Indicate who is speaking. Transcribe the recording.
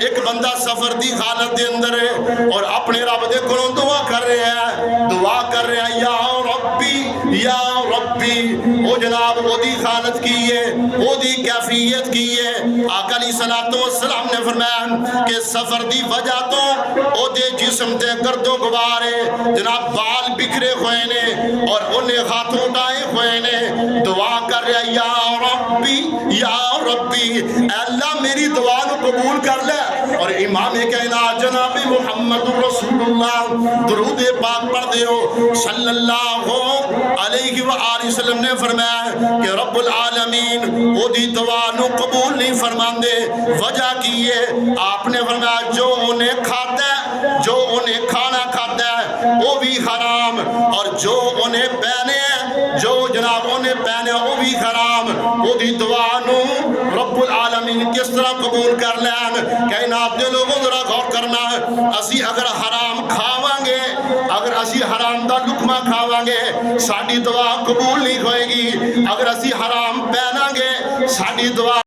Speaker 1: ایک بندہ سفر دی حالت دے اندر ہے اور اپنے رب دے کولوں دعا کر رہا ہے یا ربی او جناب او دی حالت کی ہے، او دی کیفیت کی ہے۔ آقا علیہ السلام نے فرمایا کہ سفر دی وجہ تو او دے جسم تے گرد و غبار ہے، جناب بال بکھرے ہوئے نے اور انہیں ہاتھوں اٹھائے ہوئے نے، دعا کر رہا یا ربی اے اللہ میری دعا نو قبول کر لے۔ اور امام کائنات جناب محمد رسول اللہ درود پاک پڑھ دے ہو صلی اللہ علیہ وآلہ وسلم نے فرمایا کہ رب العالمین وہ دی دعا نو قبول نہیں فرماندے، وجہ کی ہے آپ نے فرمایا جو انہیں کھاتا ہے، جو انہیں کھانا کھاتا ہے وہ بھی حرام، اور جو انہیں پہنے ہیں، جو جناب انہیں پہنے وہ بھی حرام، وہ دی دعا نو رب العالمین کس طرح قبول کر لین؟ کائنات دے لوگوں ذرا غور کرنا، اسی اگر حرام کھاواں گے، اگر اسی حرام دا لقمہ کھاواں گے ساڈی دعا قبول نہیں ہوئے گی، اگر اسی حرام پہناں گے ساڈی دعا